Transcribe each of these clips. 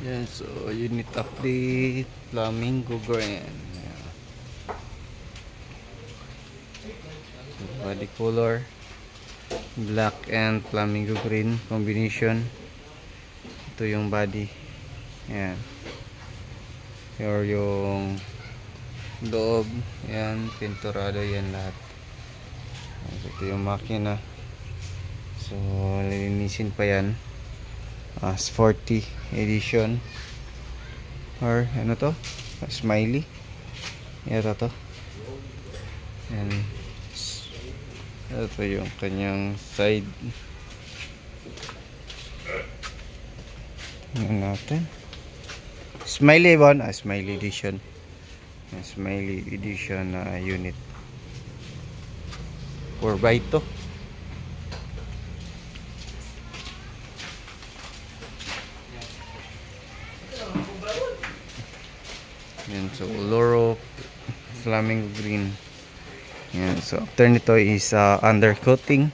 Yan, so unit update, Flamingo Green. Yan. So, body color black and Flamingo Green combination. Ito yung body. Yan. Or yung loob. Yan, pinturado yan lahat. So, ito yung makina. So lilinisin pa yan. As 40 edition, or ano to, smiley yata to. And ito yung kanyang side. Ano natin, smiley ba? Smiley edition. Smiley edition unit 4x2. Yan, so Loro Flamingo Green. Yan, so after nito is undercoating.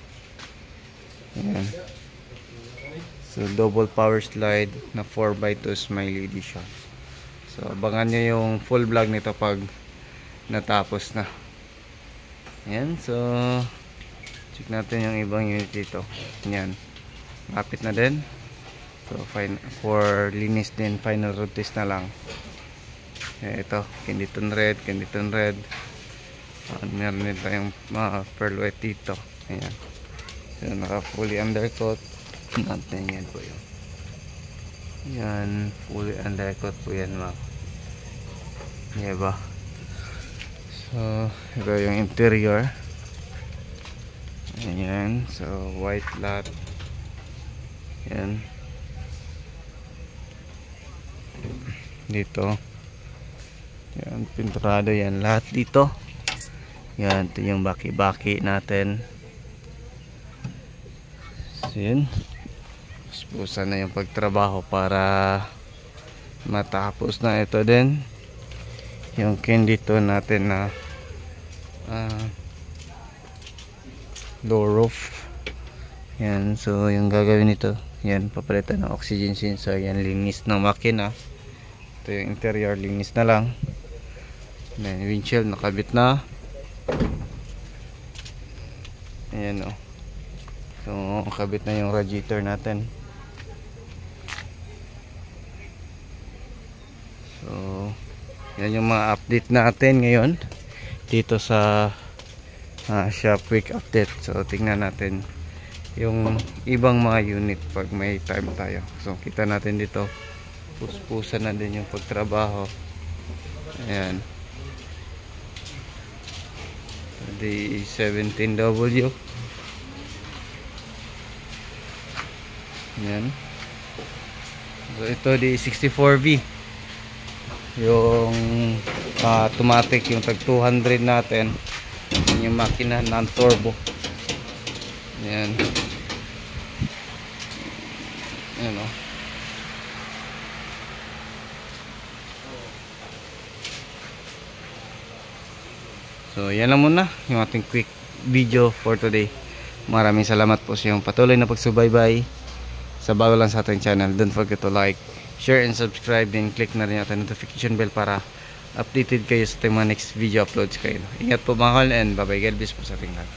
Yan. So double power slide na 4x2 smiley edition. So abangan nyo yung full vlog nito pag natapos na. Yan, so check natin yung ibang unit dito. Yan, lapit na din. So fine, for linis din, final road test na lang. Ito, Canditon red. Meron din tayong pearl white dito. Ayan. So, naka fully undercoat natin. Yan po yun. Yan, fully undercoat po yan, mga. Diba? So, ito yung interior. Ayan. So, white lot. Yan. Dito. Yan, pinturado yan lahat dito. Yan, ito yung baki-baki natin. So yun, puspusan na yung pagtrabaho para matapos na. Ito din yung dito natin na low roof. Yan, so yung gagawin nito, yan, papalitan ng oxygen sensor. Yan, linis ng makina. Ito yung interior, linis na lang. Then windshield nakabit na. Ayan o. So nakabit na yung radiator natin. So yan yung mga update natin ngayon dito sa shop week update. So tingnan natin yung ibang mga unit pag may time tayo. So kita natin dito, puspusan na din yung pagtrabaho. Ayan, di 17W. Ayan. So ito di 64V, yung automatic, yung tag 200 natin. Yung makina non-turbo. Ayan. Ayan o. So yan lang muna yung ating quick video for today. Maraming salamat po sa iyong patuloy na pagsubaybay. Sa bago lang sa ating channel, don't forget to like, share and subscribe, then click na rin yung notification bell para updated kayo sa ating mga next video uploads kayo. Ingat po mga kal, and bye bye, God bless po sa ating lahat.